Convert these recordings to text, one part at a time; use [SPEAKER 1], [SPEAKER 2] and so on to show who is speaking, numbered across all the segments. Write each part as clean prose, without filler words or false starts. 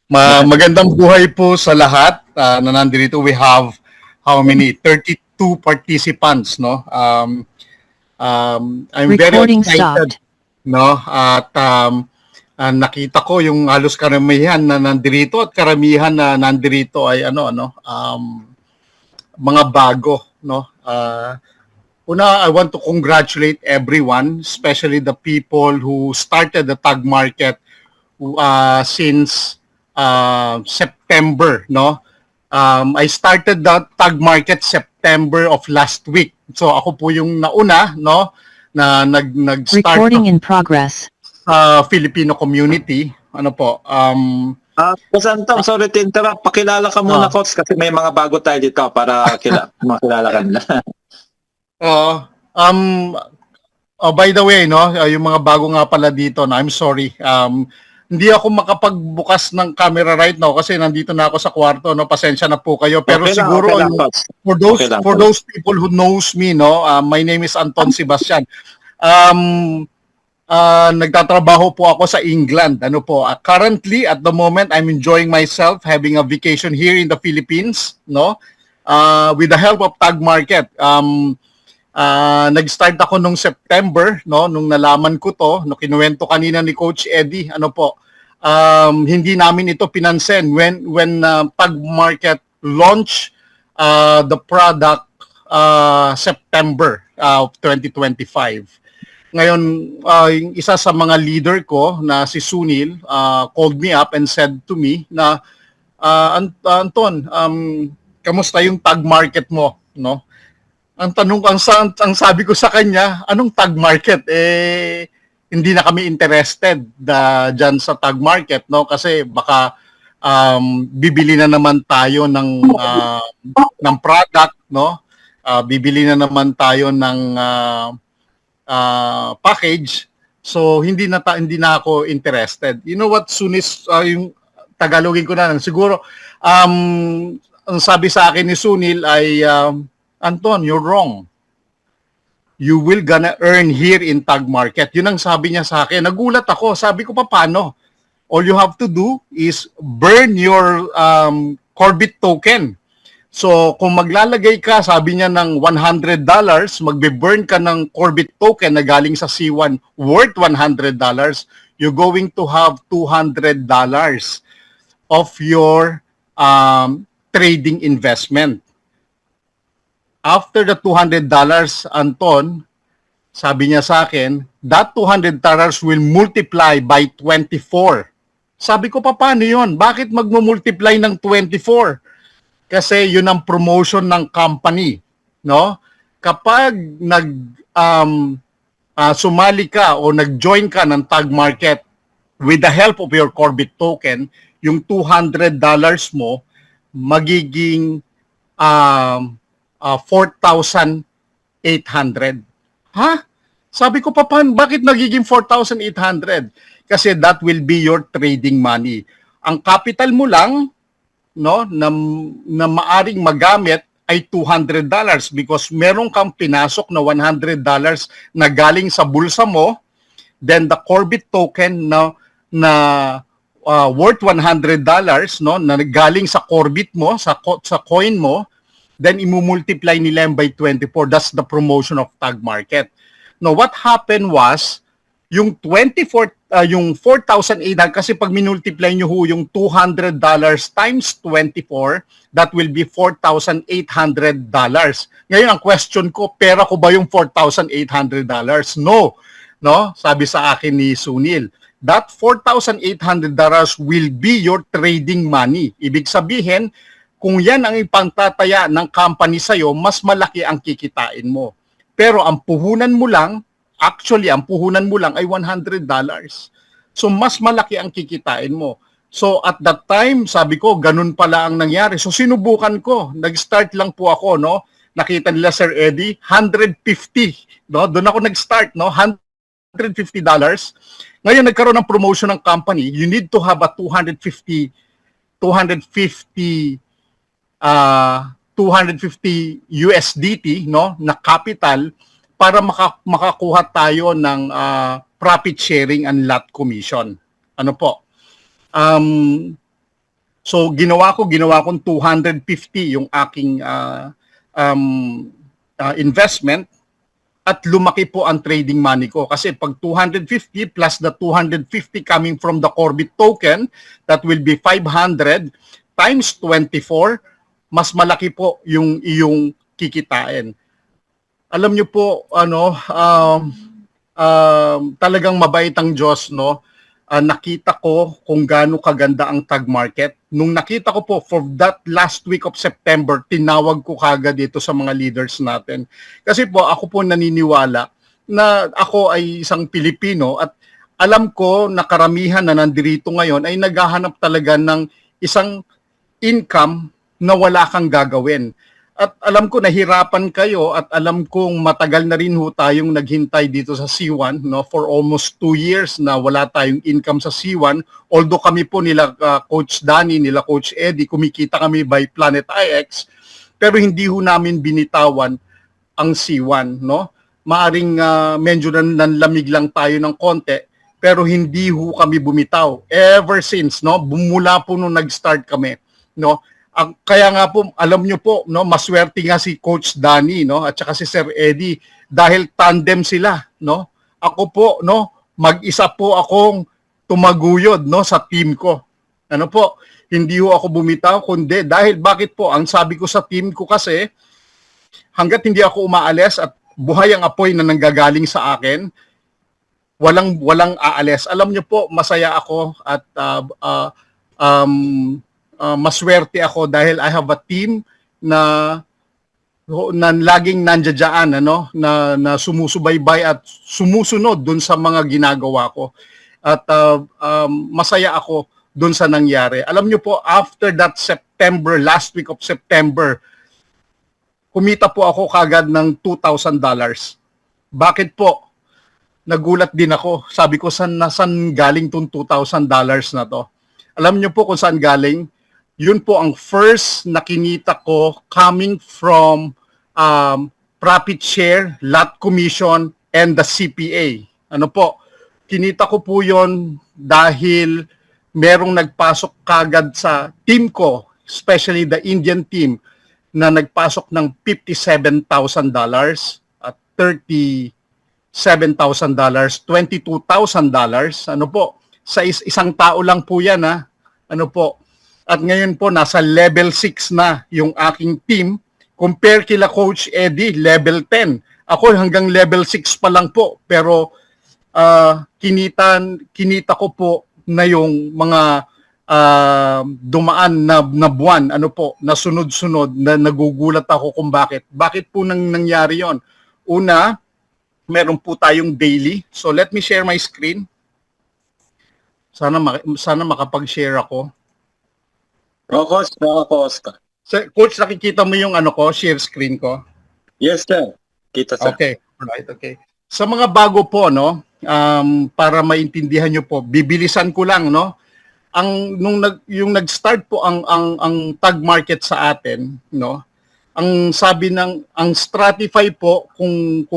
[SPEAKER 1] Magandang buhay po sa lahat na nandito. We have how many? 32 participants, no? I'm very
[SPEAKER 2] Recording
[SPEAKER 1] excited,
[SPEAKER 2] stopped.
[SPEAKER 1] no? At nakita ko yung halos karamihan na nandito at karamihan na nandito ay mga bago, no? Una, I want to congratulate everyone, especially the people who started the tag market since September, no? I started the tag market September of last week. So ako po yung nauna, no, na nag-start
[SPEAKER 2] Recording in progress.
[SPEAKER 1] sa Filipino community. Ano po?
[SPEAKER 3] Boss Anton, sorry to interrupt. Pakilala ka muna, Coach, kasi may mga bago tayo dito para makilala ka nila.
[SPEAKER 1] By the way, no, yung mga bago nga pala dito, no, I'm sorry. Hindi ako makapagbukas ng camera right now kasi nandito na ako sa kwarto, no. Pasensya na po kayo. Pero
[SPEAKER 3] Okay lang,
[SPEAKER 1] siguro
[SPEAKER 3] okay lang, Coach.
[SPEAKER 1] for those people who knows me, no, my name is Anton Sebastian. Nagtatrabaho po ako sa England. Ano po? Currently, at the moment, I'm enjoying myself having a vacation here in the Philippines, no? With the help of Tag Market. Nag-start ako nung September, no, nung nalaman ko to, no, kinuwento kanina ni Coach Eddie, ano po, hindi namin ito pinansin when Tag Market launch the product September of 2025. Ngayon, yung isa sa mga leader ko na si Sunil called me up and said to me na Anton, kamusta yung tag market mo, no? Ang tanong ko, ang sabi ko sa kanya, anong tag market? Hindi na kami interested dyan sa tag market, no? Kasi baka bibili na naman tayo ng product, no? Bibili na naman tayo ng package, so hindi na ako interested. You know what, Sunis, yung Tagalogin ko na lang, siguro ang sabi sa akin ni Sunil ay Anton, you're wrong. You will gonna earn here in Tag Market. Yun ang sabi niya sa akin. Nagulat ako. Sabi ko, paano? All you have to do is burn your Corbit token. So, kung maglalagay ka, sabi niya, ng $100, magbe-burn ka ng Corbit token na galing sa C1 worth $100, you're going to have $200 of your trading investment. After the $200, Anton, sabi niya sa akin, that $200 will multiply by 24. Sabi ko, paano yun? Bakit magmumultiply ng 24? Kasi yun ang promotion ng company, no? Kapag sumali ka o nag-join ka ng Tag Market with the help of your Corbit token, yung $200 mo magiging 4,800. Ha? Sabi ko, paano? Bakit nagiging 4,800? Kasi that will be your trading money. Ang capital mo lang, no, na maaring magamit ay $200 because meron kang pinasok na $100 na galing sa bulsa mo, then the Corbit token na worth $100, no, na galing sa Corbit mo, sa coin mo, then imumultiply nila by 24. That's the promotion of Tag Market. Now, what happened was, yung 4,800, kasi pag minultiply nyo ho yung $200 times 24, that will be $4,800. Ngayon, ang question ko, pera ko ba yung $4,800? No. No? Sabi sa akin ni Sunil, that $4,800 will be your trading money. Ibig sabihin, kung yan ang ipangtataya ng company sa'yo, mas malaki ang kikitain mo. Pero ang puhunan mo lang, actually, ang puhunan mo lang ay $100. So, mas malaki ang kikitain mo. So, at that time, sabi ko, ganun pala ang nangyari. So, sinubukan ko. Nag-start lang po ako, no? Nakita nila, Sir Eddie, $150. No? Doon ako nag-start, no? $150. Ngayon, nagkaroon ng promotion ng company. You need to have a 250 USDT, no, na capital para makakuha tayo ng profit sharing and lot commission. Ano po? So ginawa kong 250 yung aking investment at lumaki po ang trading money ko. Kasi pag 250 plus the 250 coming from the Corbit token, that will be 500 times 24, mas malaki po yung iyong kikitain. Alam niyo po, talagang mabait ang Diyos, no? Nakita ko kung gaano kaganda ang tag market. Nung nakita ko po for that last week of September, tinawag ko kagad dito sa mga leaders natin. Kasi po ako po naniniwala na ako ay isang Pilipino at alam ko na karamihan na nandirito ngayon ay naghahanap talaga ng isang income na wala kang gagawin. At alam ko nahirapan kayo at alam kong matagal na rin ho tayong naghintay dito sa C1, no, for almost 2 years na wala tayong income sa C1. Although kami po nila Coach Danny, nila Coach Eddie, kumikita kami by Planet IX, pero hindi ho namin binitawan ang C1, no? Maaring medyo nanlamig lang tayo ng konti, pero hindi ho kami bumitaw ever since, no? Bumula po nung nag-start kami, no? Kaya nga po, alam nyo po, no, maswerte nga si Coach Danny, no, at saka si Sir Eddie dahil tandem sila, no. Ako po, no, mag-isa po akong tumaguyod, no, sa team ko. Ano po, hindi ho ako bumitaw kundi dahil bakit po, ang sabi ko sa team ko kasi hangga't hindi ako umaalis at buhay ang apoy na nanggagaling sa akin, walang aalis. Alam nyo po, masaya ako at maswerte ako dahil I have a team na laging nandiyan, na sumusubaybay at sumusunod dun sa mga ginagawa ko. At masaya ako dun sa nangyari. Alam niyo po, after that September, last week of September, kumita po ako kagad ng $2,000. Bakit po? Nagulat din ako. Sabi ko, saan galing tong $2,000 na to? Alam niyo po kung saan galing? Yun po ang first na kinita ko coming from profit share, lot commission, and the CPA. Ano po, kinita ko po yun dahil merong nagpasok kagad sa team ko, especially the Indian team, na nagpasok ng $57,000 at $37,000, $22,000. Ano po, sa isang tao lang po yan, ha? Ano po, at ngayon po, nasa level 6 na yung aking team. Compare kila Coach Eddie, level 10. Ako hanggang level 6 pa lang po. Pero kinita ko po na yung mga dumaan na buwan, ano po, na sunod-sunod, na nagugulat ako kung bakit. Bakit po nangyari yon? Una, meron po tayong daily. So let me share my screen. Sana makapag-share ako.
[SPEAKER 3] Nakakos ka.
[SPEAKER 1] Coach, nakikita mo yung share screen ko?
[SPEAKER 3] Yes, sir. Kita, sir.
[SPEAKER 1] Okay. Alright, okay. Sa mga bago po, no, para maintindihan nyo po, bibilisan ko lang, no. Yung nag-start po ang tag market sa atin, no. Ang sabi ang Stratify po, kung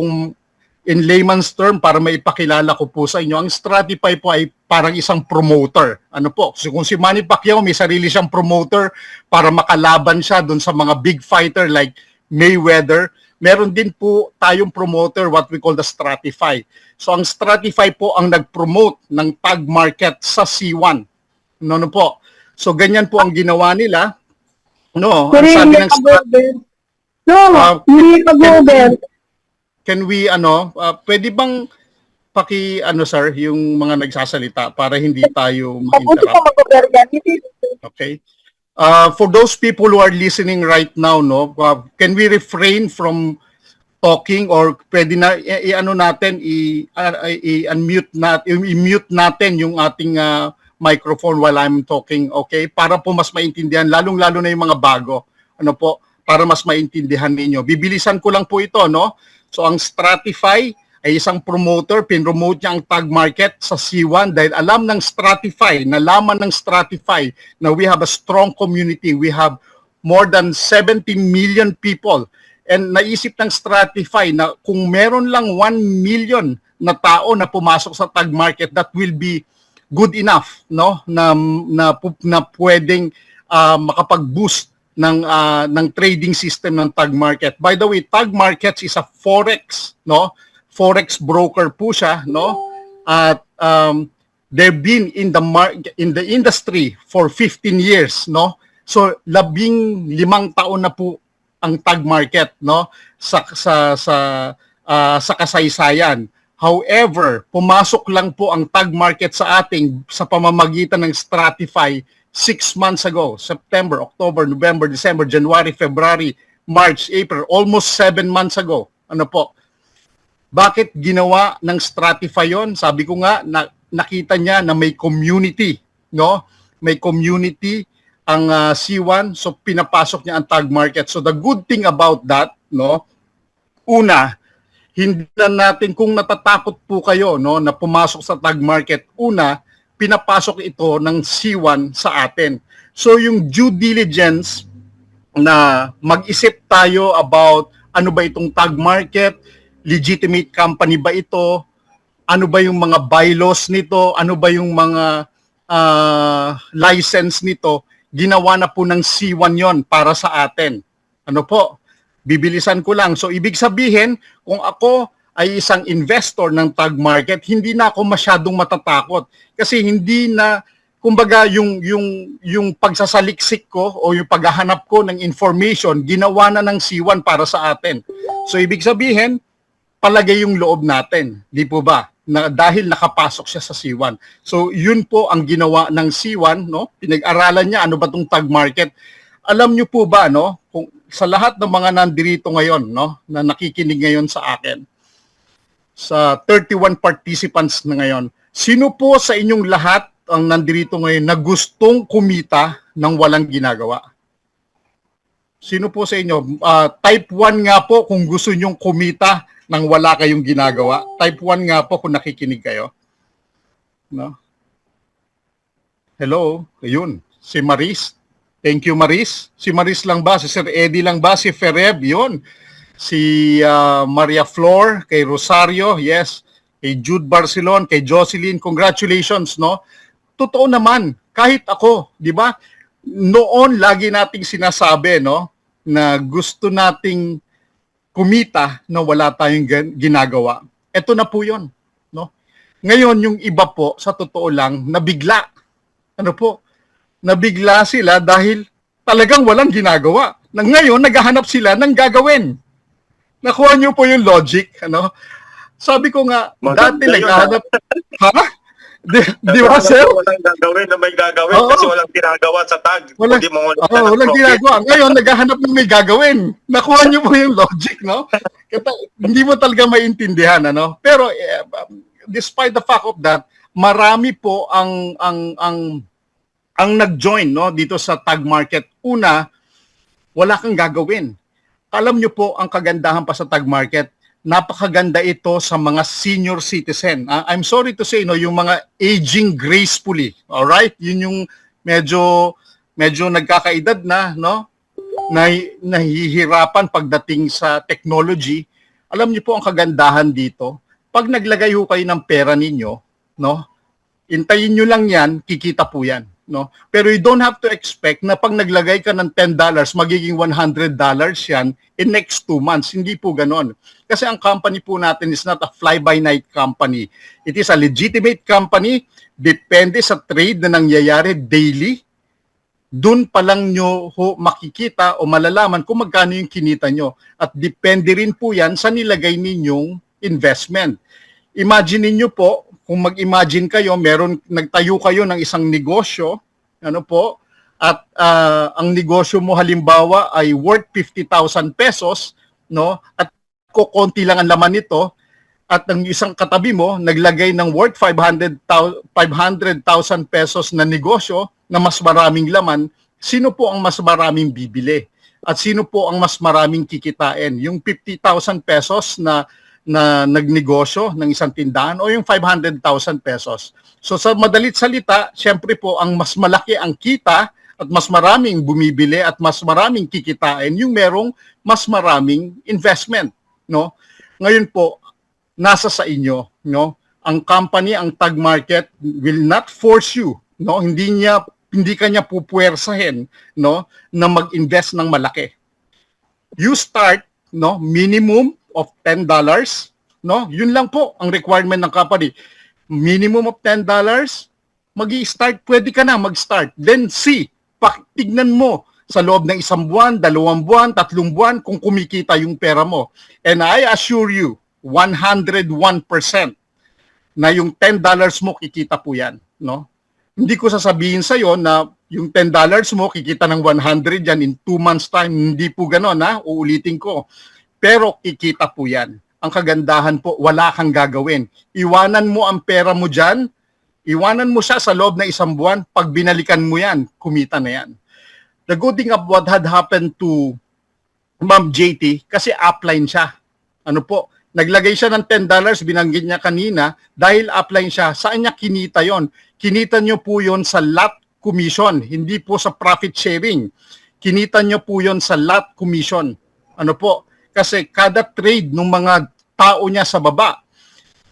[SPEAKER 1] in layman's term, para maipakilala ko po sa inyo, ang Stratify po ay parang isang promoter. Ano po? So kung si Manny Pacquiao may sarili siyang promoter para makalaban siya doon sa mga big fighter like Mayweather, meron din po tayong promoter, what we call the Stratify. So ang Stratify po ang nag-promote ng tag market sa C1. Ano po? So ganyan po ang ginawa nila. No, ang sabi ng Can we pwede bang sir, yung mga nagsasalita para hindi tayo ma-interrupt? Okay. For those people who are listening right now, no, can we refrain from talking or pwede na i-mute natin yung ating microphone while I'm talking, okay? Para po mas maintindihan, lalong-lalo na yung mga bago. Ano po? Para mas maintindihan ninyo. Bibilisan ko lang po ito, no? So ang Stratify ay isang promoter, pinromote niya ang tag market sa C1 dahil alam ng Stratify, nalaman ng Stratify na we have a strong community. We have more than 70 million people. And naisip ng Stratify na kung meron lang 1 million na tao na pumasok sa tag market, that will be good enough, no? Na pwedeng makapag-boost ng trading system ng Tag Market. By the way, Tag Markets is a forex, no? Forex broker po siya, no? At they've been in the industry for 15 years, no? So 15 taon na po ang Tag Market, no? Sa kasaysayan. However, pumasok lang po ang Tag Market sa ating sa pamamagitan ng Stratify 6 months ago, September, October, November, December, January, February, March, April, almost 7 months ago. Ano po? Bakit ginawa ng Stratify yon? Sabi ko nga, nakita niya na may community, no? May community ang C1, so pinapasok niya ang Tag Market. So the good thing about that, no? Una, hindi na natin kung natatakot po kayo, no, na pumasok sa Tag Market. Una, pinapasok ito ng C1 sa atin. So yung due diligence na mag-isip tayo about ano ba itong Tag Market, legitimate company ba ito, ano ba yung mga bylaws nito, ano ba yung mga license nito, ginawa na po ng C1 yon para sa atin. Ano po? Bibilisan ko lang. So ibig sabihin, kung ako ay isang investor ng Tag Market, hindi na ako masyadong matatakot kasi hindi na, kumbaga, yung pagsasaliksik ko o yung paghahanap ko ng information, ginawa na ng C1 para sa atin. So ibig sabihin, palagay yung loob natin, di po ba? Na dahil nakapasok siya sa C1. So yun po ang ginawa ng C1, no? Pinag-aralan niya ano ba tong Tag Market. Alam niyo po ba, no, kung sa lahat ng mga nandirito ngayon, no, na nakikinig ngayon sa akin, sa 31 participants na ngayon, sino po sa inyong lahat ang nandirito ngayon na gustong kumita ng walang ginagawa? Sino po sa inyo? Type 1 nga po kung gusto nyong kumita nang wala kayong ginagawa. Type 1 nga po kung nakikinig kayo. No? Hello, ayun, si Maris. Thank you, Maris. Si Maris lang ba? Si Sir Eddie lang ba? Si Fereb, yun. Si Maria Flor, kay Rosario, yes. Kay Jude Barcelon, kay Jocelyn, congratulations, no? Totoo naman, kahit ako, di ba? Noon, lagi nating sinasabi, no, na gusto nating kumita na wala tayong ginagawa. Ito na po yun, no? Ngayon, yung iba po, sa totoo lang, nabigla. Ano po? Nabigla sila dahil talagang walang ginagawa. Ngayon, naghahanap sila ng gagawin. Nakuha niyo po yung logic, ano? Sabi ko nga, dati naghahanap... Ha? Di ba, sir?
[SPEAKER 3] Walang gagawin na may gagawin kasi walang ginagawa sa Tag.
[SPEAKER 1] Walang ginagawa. Ngayon, naghahanap ng may gagawin. Nakuha niyo po yung logic, no? Hindi mo talaga maintindihan, ano? Pero despite the fact of that, marami po ang nag-join, no, dito sa Tag Market. Una, wala kang gagawin. Alam niyo po ang kagandahan pa sa Tag Market, napakaganda ito sa mga senior citizen. I'm sorry to say, no, yung mga aging gracefully. All right? Yun yung medyo nagkakaedad na, no? Nahihirapan pagdating sa technology. Alam niyo po ang kagandahan dito. Pag naglagay ho kayo ng pera ninyo, no? Intayin niyo lang 'yan, kikita po 'yan, no? Pero you don't have to expect na pag naglagay ka ng $10, magiging $100 yan in next 2 months. Hindi po ganoon. Kasi ang company po natin is not a fly-by-night company. It is a legitimate company. Depende sa trade na nangyayari daily. Doon pa lang nyo ho makikita o malalaman kung magkano yung kinita nyo. At depende rin po yan sa nilagay ninyong investment. Imagine niyo po, kung mag-imagine kayo, nagtayo kayo ng isang negosyo, ano po, at ang negosyo mo halimbawa ay worth 50,000 pesos, no? At konti lang ang laman nito, at ang isang katabi mo naglagay ng worth 500,000 pesos na negosyo na mas maraming laman, sino po ang mas maraming bibili? At sino po ang mas maraming kikitain? Yung 50,000 pesos na nagnegosyo ng isang tindahan o yung 500,000 pesos. So sa madalit salita, syempre po ang mas malaki ang kita at mas maraming bumibili at mas maraming kikitain yung merong mas maraming investment, no? Ngayon po, nasa sa inyo, no? Ang company, ang Tag Market will not force you, no? Hindi niya hindi kanya pupuwersahin, no, na mag-invest ng malaki. You start, no, minimum of $10, no? Yun lang po ang requirement ng company. Minimum of $10, magi-start, pwede ka na mag-start. Then see, tignan mo sa loob ng 1 buwan, 2 buwan, 3 buwan kung kumikita yung pera mo. And I assure you, 101% na yung $10 mo kikita po yan, no? Hindi ko sasabihin sa iyo na yung $10 mo kikita ng 100 yan in 2 months time. Hindi po gano'n, ha? Uulitin ko. Pero kikita po yan. Ang kagandahan po, wala kang gagawin. Iwanan mo ang pera mo dyan, iwanan mo siya sa loob ng 1 buwan, pag binalikan mo yan, kumita na yan. The good thing of what had happened to Ma'am JT, kasi upline siya. Ano po, naglagay siya ng $10, binanggit niya kanina, dahil upline siya. Saan niya kinita yon? Kinita niyo po yon sa lot commission, hindi po sa profit sharing. Kinita niyo po yon sa lot commission. Ano po, kasi kada trade ng mga tao niya sa baba,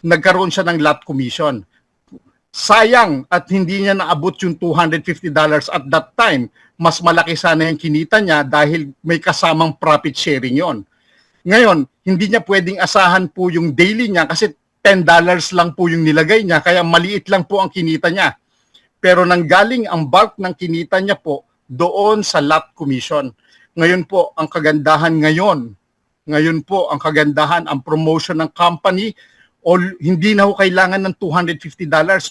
[SPEAKER 1] nagkaroon siya ng lot commission. Sayang at hindi niya naabot yung $250 at that time. Mas malaki sana yung kinita niya dahil may kasamang profit sharing yon. Ngayon, hindi niya pwedeng asahan po yung daily niya kasi $10 lang po yung nilagay niya, kaya maliit lang po ang kinita niya. Pero nanggaling ang bulk ng kinita niya po doon sa lot commission. Ngayon po, ang kagandahan ngayon po, ang kagandahan, ang promotion ng company, hindi na ho kailangan ng $250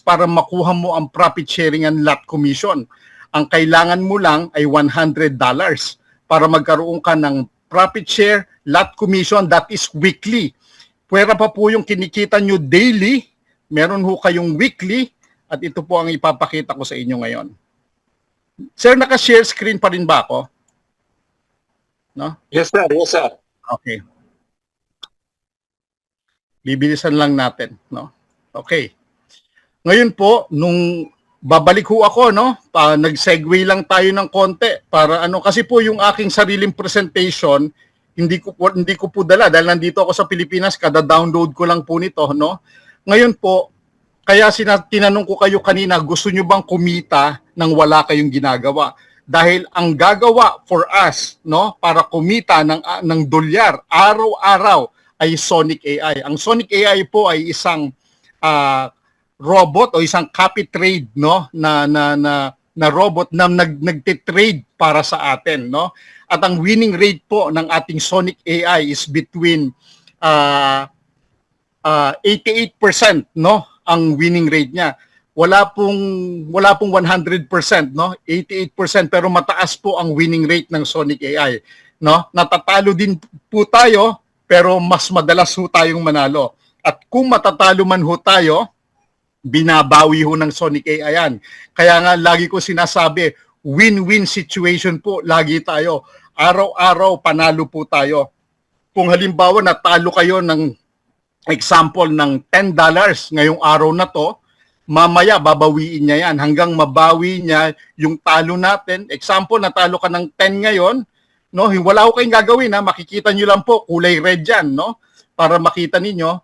[SPEAKER 1] para makuha mo ang profit sharing and lot commission. Ang kailangan mo lang ay $100 para magkaroon ka ng profit share, lot commission, that is weekly. Pwera pa po yung kinikita nyo daily, meron ho kayong weekly, at ito po ang ipapakita ko sa inyo ngayon. Sir, naka-share screen pa rin ba ako? No?
[SPEAKER 3] Yes, sir. Yes, sir.
[SPEAKER 1] Okay. Bibilisan lang natin, no? Okay. Ngayon po, nung babalik ho ako, no? Nag-segue lang tayo ng konti para kasi po yung aking sariling presentation, hindi ko po dala dahil nandito ako sa Pilipinas, kada download ko lang po nito, no? Ngayon po, kaya tinanong ko kayo kanina, gusto nyo bang kumita nang wala kayong ginagawa? Dahil ang gagawa for us, no, para kumita ng dolyar araw-araw ay Sonic AI. Ang Sonic AI po ay isang robot o isang copy trade, no, na robot na nagte-trade para sa atin, no? At ang winning rate po ng ating Sonic AI is between 88%, no? Ang winning rate niya. Wala pong 100%, no? 88%, pero mataas po ang winning rate ng Sonic AI, no? Natatalo din po tayo, pero mas madalas ho tayong manalo. At kung matatalo man ho tayo, binabawi ho ng Sonic AI yan. Kaya nga lagi ko sinasabi, win-win situation po lagi tayo. Araw-araw panalo po tayo. Kung halimbawa natalo kayo ng example ng $10 ngayong araw na to, mamaya babawiin niya yan hanggang mabawi niya yung talo natin. Example, natalo ka ng 10 ngayon, no? Wala ko kayong gagawin, ha? Makikita niyo lang po, kulay red yan, no? Para makita ninyo.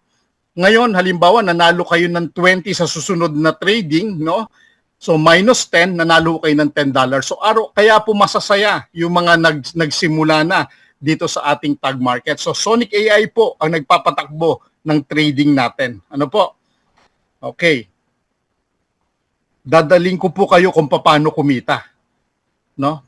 [SPEAKER 1] Ngayon, halimbawa, nanalo kayo ng 20 sa susunod na trading, no? So, minus 10, nanalo kayo ng $10. So, kaya po masasaya yung mga nagsimula na dito sa ating tag market. So, Sonic AI po ang nagpapatakbo ng trading natin. Ano po? Okay. Dadaling ko po kayo kung paano kumita. No?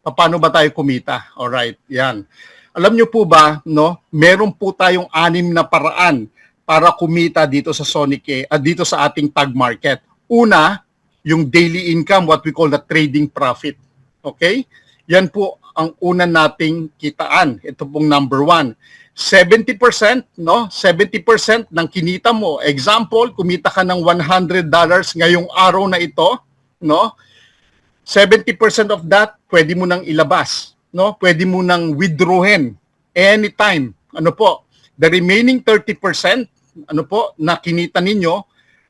[SPEAKER 1] Paano ba tayo kumita? Alright, yan. Alam nyo po ba, no? Meron po tayong 6 na paraan para kumita dito sa Sonic dito sa ating tag market. Una, yung daily income, what we call the trading profit. Okay? Yan po ang una nating kitaan. Ito pong number 1. 70%, no? 70% ng kinita mo. Example, kumita ka ng $100 ngayong araw na ito, no? 70% of that pwede mo nang ilabas, no? Pwede mo nang withdrawin anytime. Ano po? The remaining 30%, ano po, na kinita ninyo,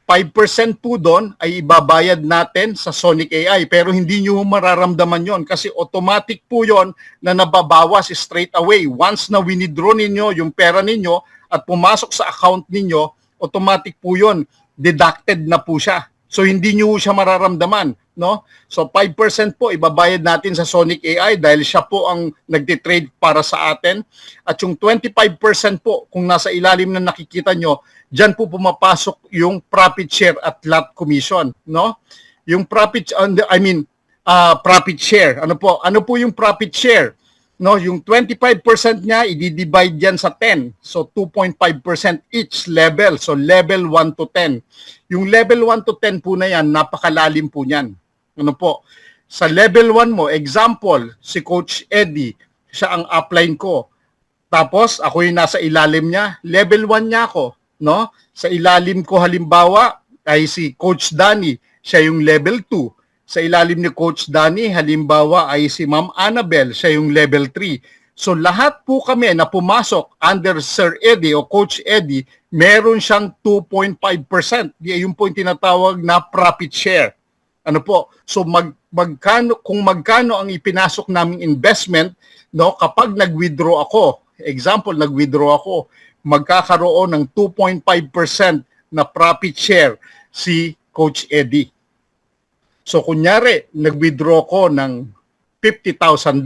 [SPEAKER 1] 5% po doon ay ibabayad natin sa Sonic AI, pero hindi nyo mararamdaman yon kasi automatic po yon na nababawas straight away. Once na winidraw ninyo yung pera ninyo at pumasok sa account ninyo, automatic po yon, deducted na po siya. So hindi nyo siya mararamdaman, no? So 5% po ibabayad natin sa Sonic AI dahil siya po ang nagtitrade para sa atin. At yung 25% po, kung nasa ilalim na nakikita nyo, dyan po pumapasok yung profit share at lot commission, no? Yung profit, profit share. Ano po yung profit share? No, yung 25% niya i-divide diyan sa 10. So 2.5% each level. So level 1 to 10. Yung level 1 to 10 po na yan, napakalalim po niyan. Ano po? Sa level 1 mo, example, si Coach Eddie, siya ang upline ko. Tapos ako yung nasa ilalim niya, level 1 niya ako, no? Sa ilalim ko halimbawa ay si Coach Danny, siya yung level 2. Sa ilalim ni Coach Danny, halimbawa ay si Ma'am Annabel, siya yung level 3. So lahat po kami na pumasok under Sir Eddie o Coach Eddie, meron siyang 2.5%. Yung po yung tinatawag na profit share. Ano po? So kung magkano ang ipinasok naming investment, no, kapag nag-withdraw ako, example, nag-withdraw ako, magkakaroon ng 2.5% na profit share si Coach Eddie. So kunyari, nag-withdraw ko ng $50,000,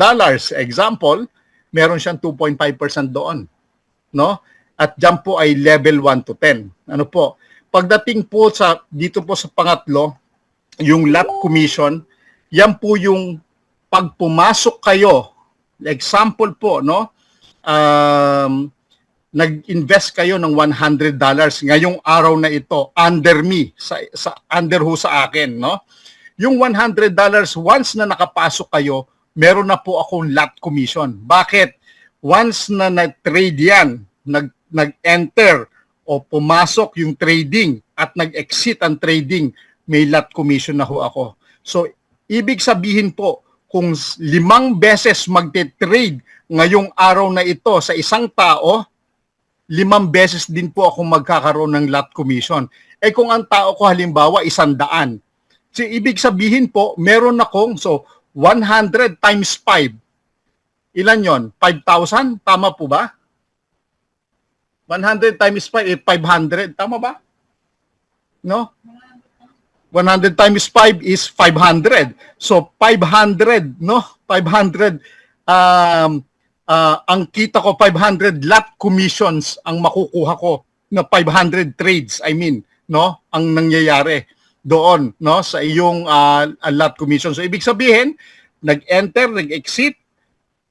[SPEAKER 1] example, meron siyang 2.5% doon, no? At diyan po ay level 1 to 10. Ano po? Pagdating po dito po sa pangatlo, yung lot commission, yan po yung pag pumasok kayo, example po, no? Nag-invest kayo ng $100 ngayong araw na ito under me, under ho sa akin, no? Yung $100, once na nakapasok kayo, meron na po akong lot commission. Bakit? Once na nag-trade yan, nag-enter o pumasok yung trading at nag-exit ang trading, may lot commission na ho ako. So, ibig sabihin po, kung 5 beses magte-trade ngayong araw na ito sa isang tao, 5 beses din po ako magkakaroon ng lot commission. Eh kung ang tao ko halimbawa 100, so, ibig sabihin po, meron akong, 100 times 5. Ilan yon? 5,000? Tama po ba? 100 times 5 is 500. Tama ba? No? 100 times 5 is 500. So, 500, no? 500, ang kita ko, 500 lot commissions ang makukuha ko na 500 trades, no? Ang nangyayari doon, no, sa iyong lot commission. So ibig sabihin, nag-enter, nag-exit,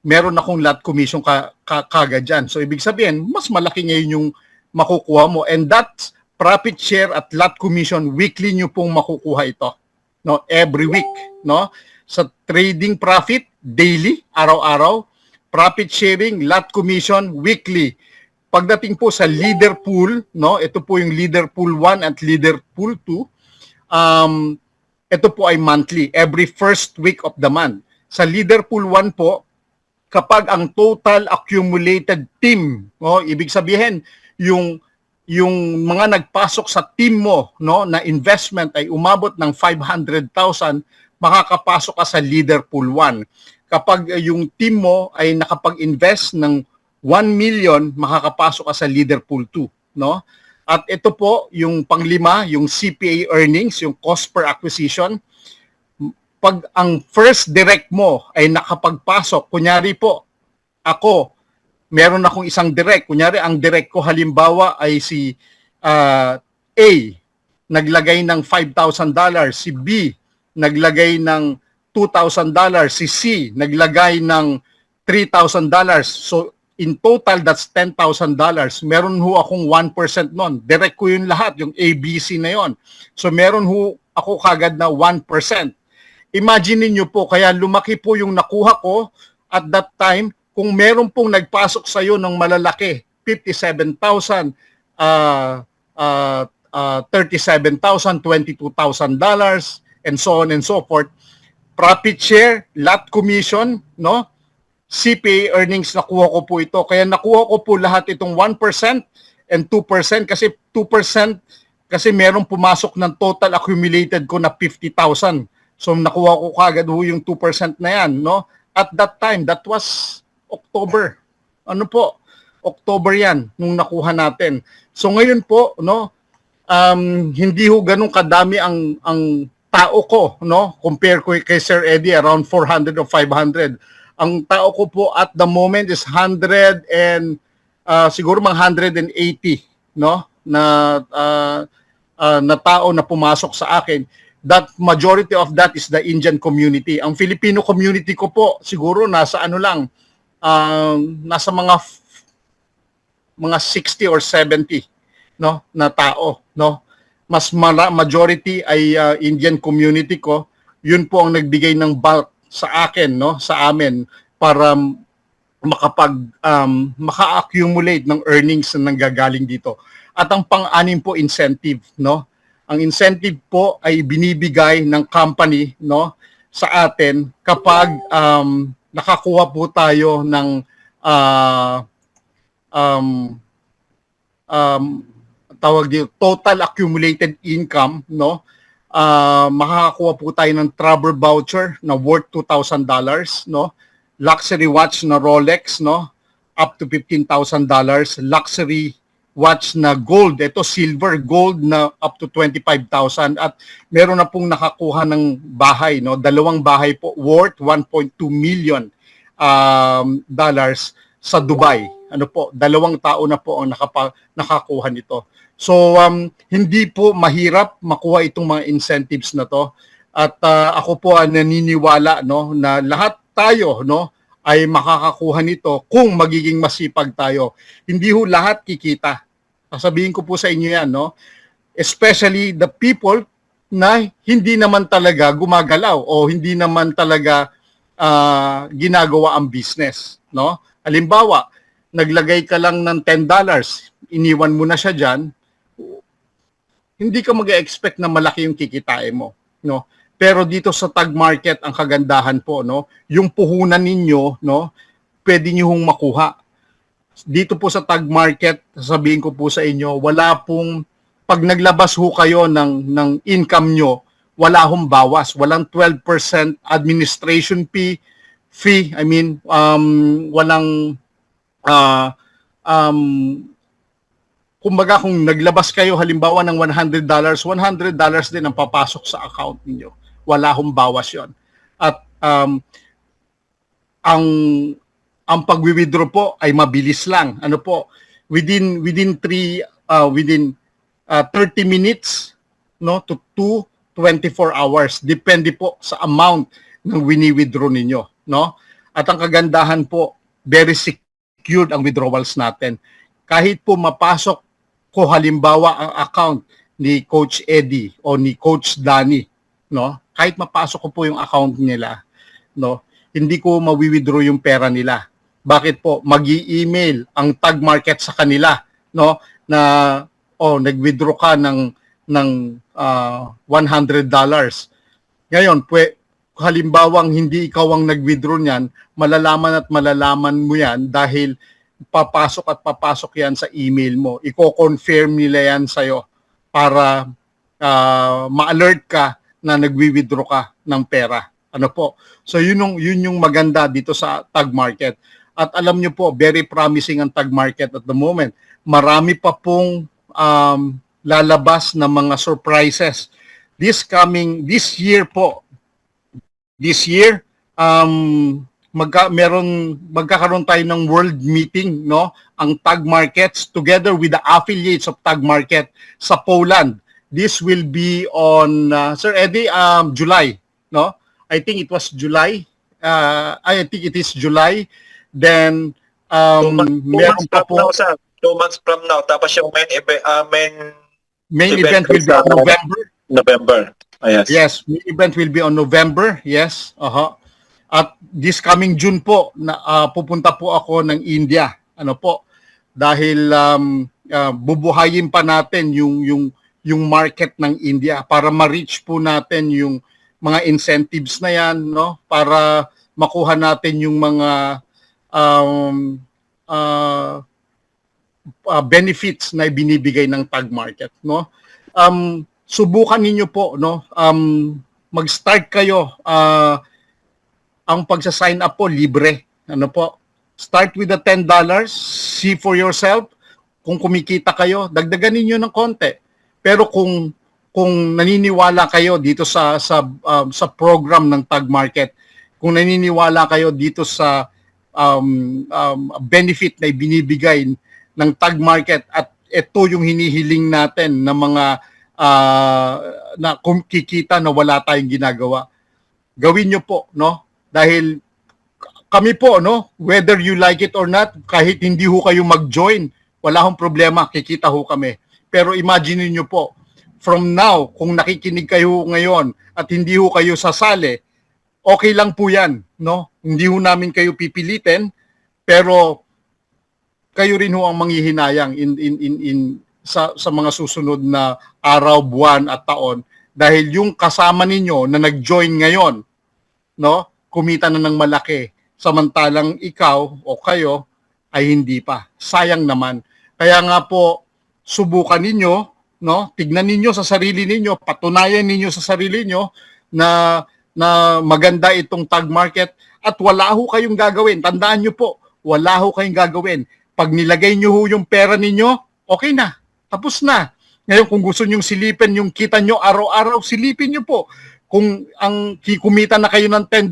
[SPEAKER 1] meron akong lot commission kagad dyan. So ibig sabihin, mas malaki ngayon yung makukuha mo, and that profit share at lot commission, weekly nyo pong makukuha ito, no, every week, no. Sa trading profit, daily, araw-araw, profit sharing, lot commission, weekly. Pagdating po sa leader pool, no, ito po yung leader pool 1 at leader pool 2, ito po ay monthly, every first week of the month. Sa leader pool 1 po, kapag ang total accumulated team, no, ibig sabihin, yung mga nagpasok sa team mo, no, na investment ay umabot ng 500,000, makakapasok ka sa leader pool 1. Kapag yung team mo ay nakapag-invest ng 1 million, makakapasok ka sa leader pool 2, no? At ito po, yung panglima, yung CPA earnings, yung cost per acquisition. Pag ang first direct mo ay nakapagpasok, kunyari po, ako, meron akong isang direct. Kunyari, ang direct ko halimbawa ay si A, naglagay ng $5,000. Si B, naglagay ng $2,000. Si C, naglagay ng $3,000. So, in total, that's $10,000. Meron ho akong 1% nun. Direct ko yun lahat, yung ABC na yon. So meron ho ako kagad na 1%. Imagine niyo po, kaya lumaki po yung nakuha ko at that time, kung meron pong nagpasok sa iyo ng malalaki, 57,000, 37,000, $22,000, and so on and so forth. Profit share, lot commission, no? CPA earnings, nakuha ko po ito. Kaya nakuha ko po lahat itong 1% and 2% kasi 2% kasi merong pumasok ng total accumulated ko na 50,000. So nakuha ko kagad yung 2% na yan, no? At that time, that was October. Ano po? October yan nung nakuha natin. So ngayon po, no, hindi ho ganun kadami ang tao ko, no? Compare ko kay Sir Eddie, around 400 or 500. Ang tao ko po at the moment is 100 and siguro mga 180, no? Na tao na pumasok sa akin. That majority of that is the Indian community. Ang Filipino community ko po siguro nasa ano lang, nasa mga 60 or 70, no, na tao, no. Mas majority ay Indian community ko. Yun po ang nagbigay ng bulk sa akin, no, sa amin para maka-accumulate ng earnings na nanggagaling dito. At ang pang-anim po, incentive, no. Ang incentive po ay binibigay ng company, no, sa atin kapag nakakuha po tayo ng tawag dito, total accumulated income, no? Makakakuha po tayo ng travel voucher na worth $2,000, no? Luxury watch na Rolex, no? Up to $15,000. Luxury watch na gold, ito silver gold na up to 25,000, at meron na pong nakakuha ng bahay, no? 2 bahay po worth 1.2 million dollars sa Dubai. Ano po, 2 tao na po ang nakakuha nito. So hindi po mahirap makuha itong mga incentives na to, at ako po ay naniniwala, no, na lahat tayo, no, ay makakakuha nito kung magiging masipag tayo. Hindi ho lahat kikita. Sasabihin ko po sa inyo yan, no? Especially the people na hindi naman talaga gumagalaw o hindi naman talaga ginagawa ang business, no? Halimbawa, naglagay ka lang ng $10, iniwan mo na siya dyan, hindi ka mag-expect na malaki yung kikitain mo, no? Pero dito sa tag market, ang kagandahan po, no, yung puhunan ninyo, no, pwede niyo hong makuha. Dito po sa tag market, sabihin ko po sa inyo, wala pong, pag naglabas ho kayo ng income nyo, wala hong bawas, walang 12% administration fee, walang kumbaga kung naglabas kayo halimbawa ng $100, $100 din ang papasok sa account niyo. Wala hong bawas 'yon. At ang pag-withdraw po ay mabilis lang. Ano po? Within 30 minutes, no, to 24 hours. Depende po sa amount ng wini-withdraw ninyo, no? At ang kagandahan po, very secured ang withdrawals natin. Kahit po mapasok ko halimbawa ang account ni Coach Eddie o ni Coach Danny, no? Kahit mapasok ko po yung account nila, no? Hindi ko mawi-withdraw yung pera nila. Bakit po? Magi-email ang tag market sa kanila, no? Na nag-withdraw ka ng $100. Ngayon, halimbawang hindi ikaw ang nag-withdraw niyan, malalaman mo yan dahil papasok yan sa email mo. Iko-confirm nila yan sa'yo para ma-alert ka na nagwi-withdraw ka ng pera. Ano po? So yun yung maganda dito sa tag market. At alam nyo po, very promising ang tag market at the moment. Marami pa pong lalabas na mga surprises. This year po, magkakaroon tayo ng world meeting, no? Ang tag markets together with the affiliates of tag market sa Poland. This will be on Sir Eddie, July, no? I think it was July. I think it is July. Then meron pa po
[SPEAKER 3] 2 months from now, tapos yung main
[SPEAKER 1] event will be on
[SPEAKER 3] November. Yes.
[SPEAKER 1] Yes, main event will be on November. Yes. At this coming June po, pupunta po ako ng India. Ano po? Dahil bubuhayin pa natin yung market ng India para ma-reach po natin yung mga incentives na yan, no? Para makuha natin yung mga benefits na ibinibigay ng tag market, no? Subukan ninyo po, no? Mag-start kayo. Ang pagsa-sign up po libre. Ano po? Start with the $10, see for yourself. Kung kumikita kayo, dagdagan niyo ng konti. Pero kung naniniwala kayo dito sa program ng Tag Market, kung naniniwala kayo dito sa benefit na ibinibigay ng Tag Market at ito yung hinihiling natin ng mga na kikita na wala tayong ginagawa, gawin nyo po, no? Dahil kami po, no, whether you like it or not, kahit hindi ho kayo mag-join, wala hong problema, kikita ho kami. Pero imagine niyo po, from now, kung nakikinig kayo ngayon at hindi ho kayo sasali, okay lang po yan, no? Hindi ho namin kayo pipilitin, pero kayo rin ho ang manghihinayang sa mga susunod na araw, buwan at taon, dahil yung kasama ninyo na nag-join ngayon, no, kumita na ng malaki, samantalang ikaw o kayo ay hindi pa. Sayang naman. Kaya nga po, subukan ninyo, no, tignan ninyo sa sarili ninyo, patunayan ninyo sa sarili ninyo na maganda itong Tag Market at wala ho kayong gagawin. Tandaan nyo po, wala ho kayong gagawin. Pag nilagay nyo ho yung pera ninyo, okay na. Tapos na. Ngayon, kung gusto nyo silipin yung kita nyo araw-araw, silipin nyo po. Kung ang kumita na kayo ng $10,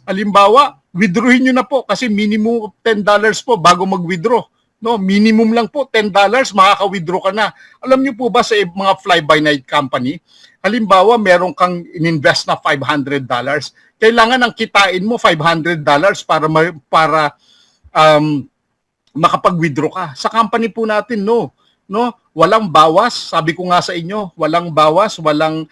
[SPEAKER 1] halimbawa, withdrawin nyo na po kasi minimum $10 po bago mag-withdraw. No, minimum lang po $10, makaka-withdraw ka na. Alam nyo po ba sa mga fly-by-night company, halimbawa meron kang ininvest na $500, kailangan ang kitain mo $500 para makapag-withdraw ka. Sa company po natin, no, walang bawas. Sabi ko nga sa inyo, walang bawas, walang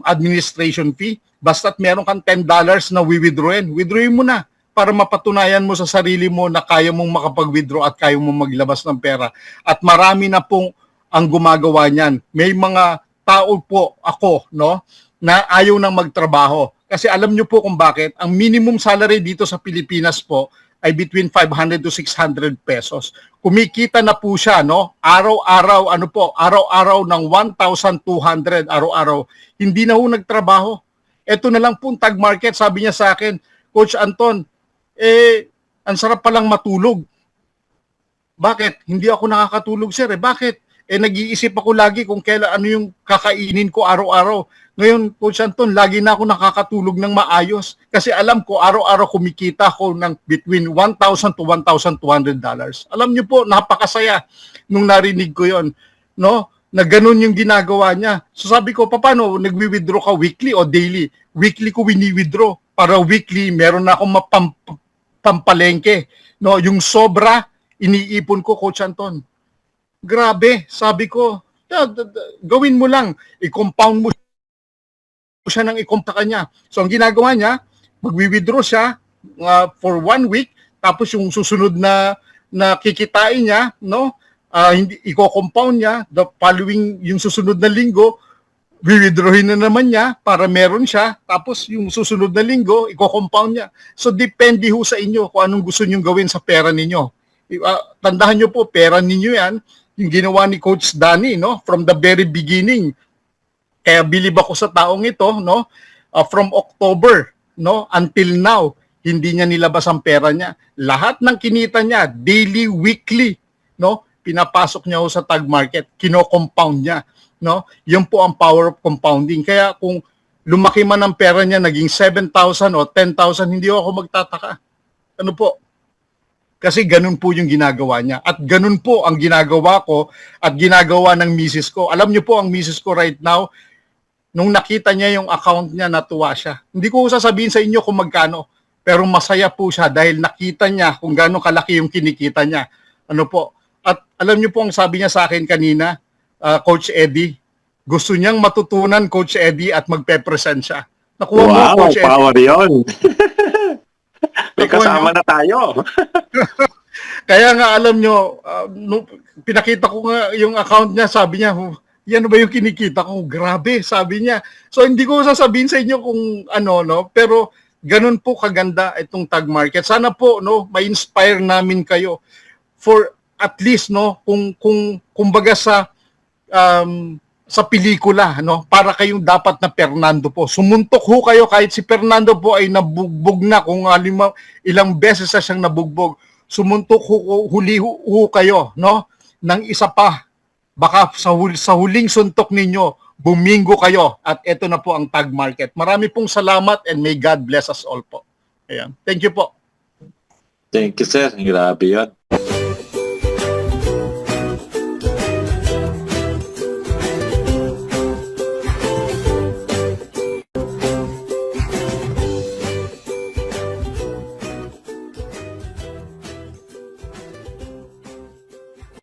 [SPEAKER 1] administration fee. Basta't meron kang $10 na withdrawin mo na para mapatunayan mo sa sarili mo na kaya mong makapag-withdraw at kaya mong maglabas ng pera. At marami na pong ang gumagawa niyan. May mga tao po ako, no, na ayaw nang magtrabaho. Kasi alam niyo po kung bakit. Ang minimum salary dito sa Pilipinas po ay between 500 to 600 pesos. Kumikita na po siya, no? Araw-araw, araw-araw ng 1,200 araw-araw. Hindi na ho nagtrabaho. Ito na lang po Tag Market, sabi niya sa akin, Coach Anton, ang sarap palang matulog. Bakit? Hindi ako nakakatulog, sir. Bakit? Nag-iisip ako lagi kung ano yung kakainin ko araw-araw. Ngayon, Coach Anton, lagi na ako nakakatulog ng maayos. Kasi alam ko, araw-araw kumikita ko ng between $1,000 to $1,200. Alam niyo po, napakasaya nung narinig ko yon, no? Na ganun yung ginagawa niya. So sabi ko, paano, nagwi-withdraw ka weekly o daily? Weekly ko wini-withdraw. Para weekly, meron na akong pampalengke. No? Yung sobra, iniipon ko, Coach Anton. Grabe, sabi ko, gawin mo lang, i-compound mo siya ng i-compound kanya. So ang ginagawa niya, magwi-withdraw siya for 1 week, tapos yung susunod na kikitain niya, no? Hindi i-compound niya, the following yung susunod na linggo, withdrawin na naman niya para meron siya, tapos yung susunod na linggo, i-compound niya. So depende ho sa inyo kung anong gusto niyo gawin sa pera ninyo. Tandaan niyo po, pera ninyo yan, yung ginawa ni Coach Danny, no, from the very beginning. Kaya bilib ako sa taong ito, no, from October, no, until now, hindi niya nilabas ang pera niya. Lahat ng kinita niya, daily, weekly, no, pinapasok niya sa Tag Market, kino-compound niya, no. Yun po ang power of compounding. Kaya kung lumaki man ang pera niya, naging 7,000 o 10,000, hindi ako magtataka. Ano po? Kasi ganun po yung ginagawa niya. At ganun po ang ginagawa ko at ginagawa ng misis ko. Alam niyo po, ang misis ko right now, nung nakita niya yung account niya, natuwa siya. Hindi ko sasabihin sa inyo kung magkano, pero masaya po siya dahil nakita niya kung gaano kalaki yung kinikita niya. Ano po? At alam niyo po ang sabi niya sa akin kanina, Coach Eddie, gusto niyang matutunan, Coach Eddie, at magpe-present siya. Nakuha mo, Coach Eddie.
[SPEAKER 3] Wow, power yun. May kasama na tayo.
[SPEAKER 1] Kaya nga alam nyo, pinakita ko nga yung account niya, sabi niya, yan ba yung kinikita ko? Grabe, sabi niya. So hindi ko sasabihin sa inyo kung ano, no, pero ganun po kaganda itong Tag Market. Sana po, no, ma-inspire namin kayo for at least, no, kung kumbaga sa pelikula, no, para kayong dapat na Fernando po. Sumuntok ho kayo kahit si Fernando po ay nabugbog na kung ilang beses na siyang nabugbog. Sumuntok huli ho kayo, no, ng isa pa baka sa huling suntok ninyo, bumingo kayo at ito na po ang tag market. Marami pong salamat and may God bless us all po. Ayan. Thank you po.
[SPEAKER 3] Thank you, sir. Grabe yun.